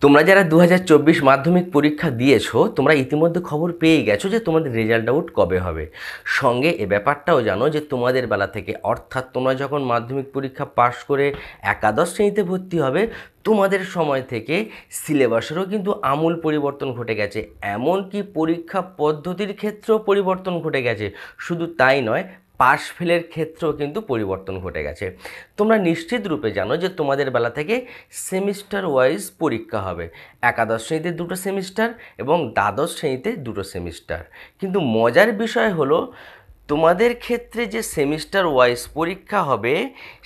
তোমরা যারা 2024 মাধ্যমিক পরীক্ষা দিয়েছো তোমরা ইতিমধ্যে খবর পেয়ে গেছো যে তোমাদের রেজাল্ট আউট কবে হবে। সঙ্গে এ ব্যাপারটাও জানো যে তোমাদের বেলা থেকে, অর্থাৎ তোমরা যখন মাধ্যমিক পরীক্ষা পাশ করে একাদশ শ্রেণীতে ভর্তি হবে তোমাদের সময় থেকে সিলেবাসেরও কিন্তু আমূল পরিবর্তন ঘটে গেছে। এমনকি পরীক্ষা পদ্ধতির ক্ষেত্রেও পরিবর্তন ঘটে গেছে। শুধু তাই নয়, পাশ ফেলের ক্ষেত্রেও কিন্তু পরিবর্তন ঘটে গেছে। তোমরা নিশ্চিত রূপে জানো যে তোমাদের বেলা থেকে সেমিস্টার ওয়াইজ পরীক্ষা হবে। একাদশ শ্রেণীতে 2টো সেমিস্টার এবং দ্বাদশ শ্রেণীতে 2টো সেমিস্টার। কিন্তু মজার বিষয় হলো তোমাদের ক্ষেত্রে যে সেমিস্টার ওয়াইজ পরীক্ষা হবে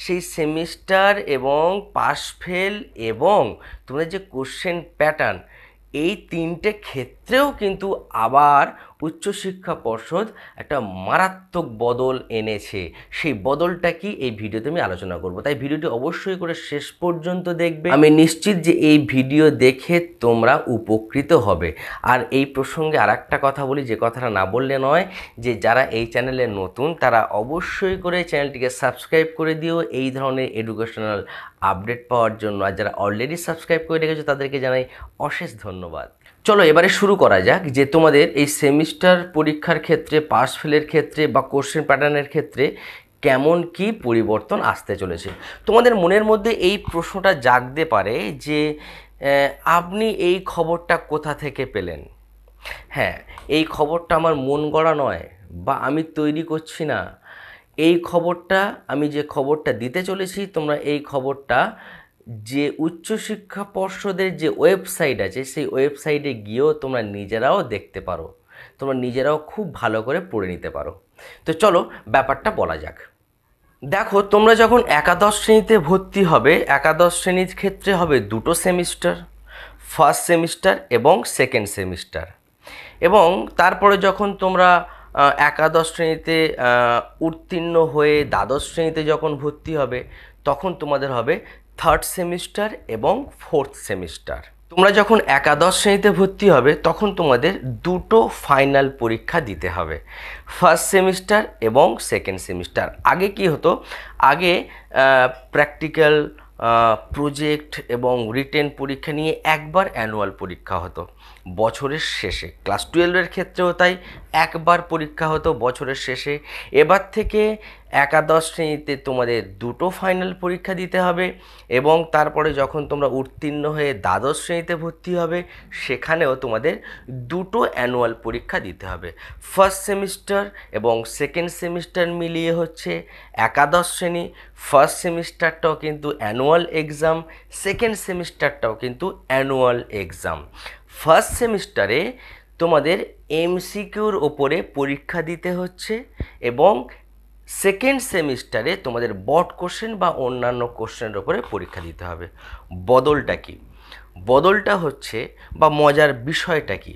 সেই সেমিস্টার এবং পাশ ফেল এবং তোমাদের যে কোশ্চেন প্যাটার্ন, এই 3টে ক্ষেত্রেও কিন্তু আবার উচ্চশিক্ষা পর্ষদ একটা মারাত্মক বদল এনেছে। সেই বদলটা কি এই ভিডিওতে আমি আলোচনা করব, তাই ভিডিওটি অবশ্যই করে শেষ পর্যন্ত দেখবে। আমি নিশ্চিত যে এই ভিডিও দেখে তোমরা উপকৃত হবে। আর এই প্রসঙ্গে আর একটা কথা বলি, যে কথাটা না বললে নয়, যে যারা এই চ্যানেলে নতুন তারা অবশ্যই করে চ্যানেলটিকে সাবস্ক্রাইব করে দিও এই ধরনের এডুকেশনাল আপডেট পাওয়ার জন্য। আর যারা অলরেডি সাবস্ক্রাইব করে রেখেছো তাদেরকে জানাই অশেষ ধন্যবাদ। চলো এবারে শুরু করা যাক যে তোমাদের এই সেমিস্টার পরীক্ষার ক্ষেত্রে, পাস ফেলের ক্ষেত্রে বা কোশ্চেন প্যাটার্নের ক্ষেত্রে কেমন কি পরিবর্তন আসতে চলেছে। তোমাদের মনের মধ্যে এই প্রশ্নটা জাগতে পারে যে আপনি এই খবরটা কোথা থেকে পেলেন। হ্যাঁ, এই খবরটা আমার মন গড়া নয় বা আমি তৈরি করছি না। এই খবরটা, আমি যে খবরটা দিতে চলেছি, তোমরা এই খবরটা যে উচ্চশিক্ষা পর্ষদের যে ওয়েবসাইট আছে সেই ওয়েবসাইটে গিয়েও তোমরা নিজেরাও দেখতে পারো, তোমরা নিজেরাও খুব ভালো করে পড়ে নিতে পারো। তো চলো ব্যাপারটা বলা যাক। দেখো, তোমরা যখন একাদশ শ্রেণীতে ভর্তি হবে, একাদশ শ্রেণীর ক্ষেত্রে হবে 2টো সেমিস্টার, ফার্স্ট সেমিস্টার এবং সেকেন্ড সেমিস্টার। এবং তারপরে যখন তোমরা একাদশ শ্রেণীতে উত্তীর্ণ হয়ে দ্বাদশ শ্রেণীতে যখন ভর্তি হবে তখন তোমাদের হবে থার্ড সেমিস্টার এবং ফোর্থ সেমিস্টার। তোমরা যখন একাদশ শ্রেণীতে ভর্তি হবে তখন তোমাদের 2টো ফাইনাল পরীক্ষা দিতে হবে, ফার্স্ট সেমিস্টার এবং সেকেন্ড সেমিস্টার। আগে কি হতো, আগে প্র্যাকটিক্যাল, প্রজেক্ট এবং রিটেন পরীক্ষা নিয়ে একবার অ্যানুয়াল পরীক্ষা হতো বছরের শেষে। ক্লাস 12-এর ক্ষেত্রেও তাই একবার পরীক্ষা হতো বছরের শেষে। এবার থেকে একাদশ শ্রেণীতে তোমাদের 2টো ফাইনাল পরীক্ষা দিতে হবে এবং তারপরে যখন তোমরা উত্তীর্ণ হয়ে দ্বাদশ শ্রেণীতে ভর্তি হবে সেখানেও তোমাদের 2টো অ্যানুয়াল পরীক্ষা দিতে হবে। ফার্স্ট সেমিস্টার এবং সেকেন্ড সেমিস্টার মিলিয়ে হচ্ছে একাদশ শ্রেণী। ফার্স্ট সেমিস্টারটাও কিন্তু অ্যানুয়াল এক্সাম, সেকেন্ড সেমিস্টারটাও কিন্তু অ্যানুয়াল এক্সাম। ফার্স্ট সেমিস্টারে তোমাদের এমসিকিউর ওপরে পরীক্ষা দিতে হচ্ছে এবং সেকেন্ড সেমিস্টারে তোমাদের বট কোশ্চেন বা অন্যান্য কোশ্চেনের ওপরে পরীক্ষা দিতে হবে। বদলটা কি? বদলটা হচ্ছে বা মজার বিষয়টা কি,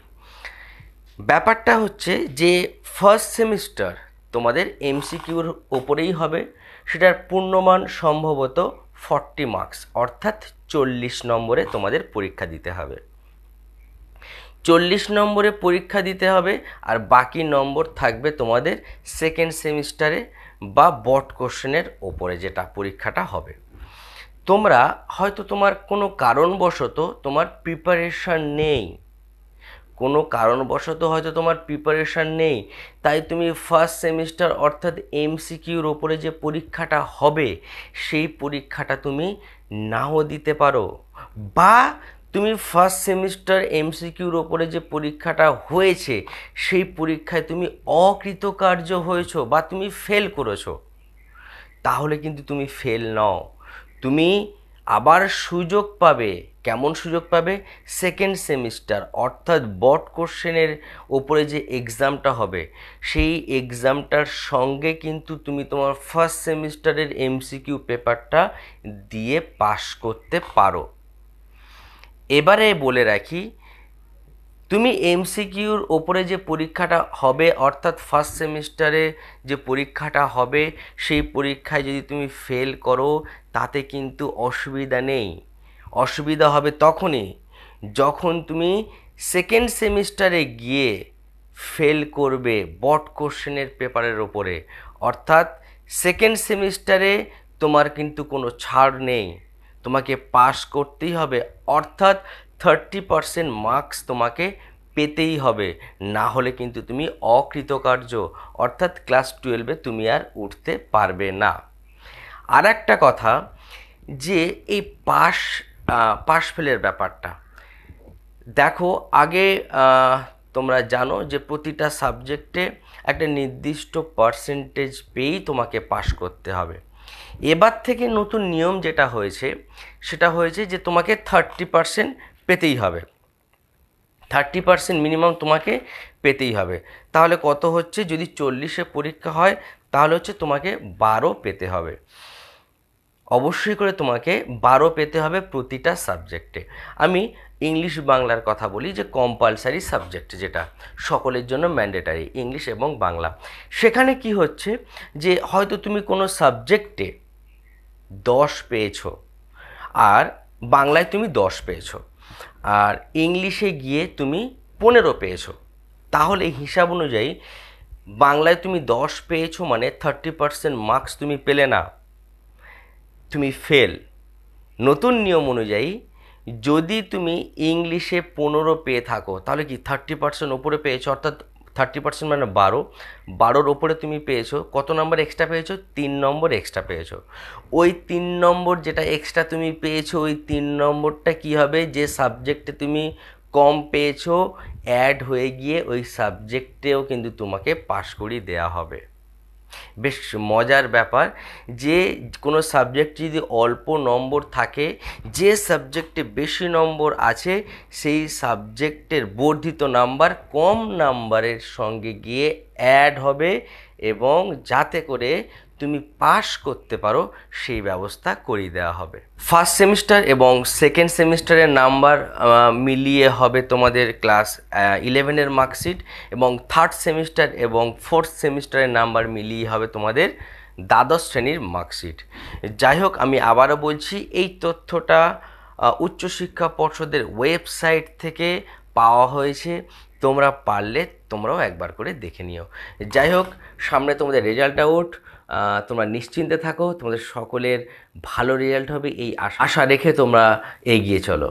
ব্যাপারটা হচ্ছে যে ফার্স্ট সেমিস্টার তোমাদের এমসিকিউর ওপরেই হবে। সেটার পূর্ণমান সম্ভবত 40 মার্কস, অর্থাৎ 40 নম্বরে তোমাদের পরীক্ষা দিতে হবে। 40 নম্বরে পরীক্ষা দিতে হবে আর বাকি নম্বর থাকবে তোমাদের সেকেন্ড সেমিস্টারে বা বট কোশ্চেনের ওপরে যেটা পরীক্ষাটা হবে। তোমরা হয়তো তোমার কোনো কারণবশত তোমার প্রিপারেশান নেই, কোনো কারণবশত হয়তো তোমার প্রিপারেশান নেই, তাই তুমি ফার্স্ট সেমিস্টার অর্থাৎ এমসিকিউর ওপরে যে পরীক্ষাটা হবে সেই পরীক্ষাটা তুমি নাও দিতে পারো, বা তুমি ফার্স্ট সেমিস্টার এমসিকিউর ওপরে যে পরীক্ষাটা হয়েছে সেই পরীক্ষায় তুমি অকৃতকার্য হয়েছো বা তুমি ফেল করেছো, তাহলে কিন্তু তুমি ফেল নও, তুমি আবার সুযোগ পাবে। কেমন সুযোগ পাবে? সেকেন্ড সেমিস্টার অর্থাৎ বট কোশ্চেনের ওপরে যে এক্সামটা হবে সেই এক্সামটার সঙ্গে কিন্তু তুমি তোমার ফার্স্ট সেমিস্টারের এমসিকিউ পেপারটা দিয়ে পাশ করতে পারো। এবারে বলে রাখি, তুমি এমসিকিউর ওপরে যে পরীক্ষাটা হবে অর্থাৎ ফার্স্ট সেমিস্টারে যে পরীক্ষাটা হবে সেই পরীক্ষায় যদি তুমি ফেল করো তাতে কিন্তু অসুবিধা নেই। অসুবিধা হবে তখনই যখন তুমি সেকেন্ড সেমিস্টারে গিয়ে ফেল করবে বট কোশ্চেনের পেপারের ওপরে। অর্থাৎ সেকেন্ড সেমিস্টারে তোমার কিন্তু কোনো ছাড় নেই, তোমাকে পাস করতেই হবে। অর্থাৎ 30% মার্কস তোমাকে পেতেই হবে, না হলে কিন্তু তুমি অকৃতকার্য, অর্থাৎ ক্লাস 12-এ তুমি আর উঠতে পারবে না। আর একটা কথা, যে এই পাশ ফেলের ব্যাপারটা দেখো, আগে তোমরা জানো যে প্রতিটা সাবজেক্টে একটা নির্দিষ্ট পার্সেন্টেজ পেয়েই তোমাকে পাশ করতে হবে। এবার থেকে নতুন নিয়ম যেটা হয়েছে সেটা হয়েছে যে তোমাকে 30% পেতেই হবে, 30% মিনিমাম তোমাকে পেতেই হবে। তাহলে কত হচ্ছে, যদি 40-এ পরীক্ষা হয় তাহলে হচ্ছে তোমাকে 12 পেতে হবে, অবশ্যই করে তোমাকে 12 পেতে হবে প্রতিটা সাবজেক্টে। আমি ইংলিশ বাংলার কথা বলি, যে কম্পালসারি সাবজেক্ট যেটা সকলের জন্য ম্যান্ডেটারি, ইংলিশ এবং বাংলা। সেখানে কি হচ্ছে যে হয়তো তুমি কোনো সাবজেক্টে 10 পেয়েছো, আর বাংলায় তুমি 10 পেয়েছো, আর ইংলিশে গিয়ে তুমি 15 পেয়েছো, তাহলে হিসাব অনুযায়ী বাংলায় তুমি 10 পেয়েছো মানে 30% মার্কস তুমি পেলে না, তুমি ফেল। নতুন নিয়ম অনুযায়ী যদি তুমি ইংলিশে 15 পেয়ে থাকো তাহলে কি 30% ওপরে পেয়েছো, অর্থাৎ 30% মানে 12 ওপরে তুমি পেয়েছো, কত নম্বর এক্সট্রা পেয়েছো, 3 নম্বর এক্সট্রা পেয়েছো। ওই 3 নম্বর যেটা এক্সট্রা তুমি পেয়েছো, ওই 3 নম্বরটা কি হবে, যে সাবজেক্টে তুমি কম পেয়েছো অ্যাড হয়ে গিয়ে ওই সাবজেক্টেও কিন্তু তোমাকে পাশ করিয়ে দেওয়া হবে। বেশ মজার ব্যাপার, যে কোনো সাবজেক্ট যদি অল্প নম্বর থাকে, যে সাবজেক্টে বেশি নম্বর আছে সেই সাবজেক্টের বর্ধিত নাম্বার কম নাম্বারের সঙ্গে গিয়ে অ্যাড হবে, এবং যাতে করে তুমি পাস করতে পারো সেই ব্যবস্থা করিয়ে দেওয়া হবে। ফার্স্ট সেমিস্টার এবং সেকেন্ড সেমিস্টারের নাম্বার মিলিয়ে হবে তোমাদের ক্লাস 11-এর মার্কশিট, এবং থার্ড সেমিস্টার এবং ফোর্থ সেমিস্টারের নাম্বার মিলিয়ে হবে তোমাদের দ্বাদশ শ্রেণীর মার্কশিট। যাই হোক, আমি আবারও বলছি, এই তথ্যটা উচ্চশিক্ষা পর্ষদের ওয়েবসাইট থেকে পাওয়া হয়েছে, তোমরা পারলে তোমরাও একবার করে দেখে নিও। যাই হোক, সামনে তোমাদের রেজাল্ট আউট, তোমরা নিশ্চিন্তে থাকো, তোমাদের সকলের ভালো রেজাল্ট হবে এই আশা রেখে তোমরা এগিয়ে চলো।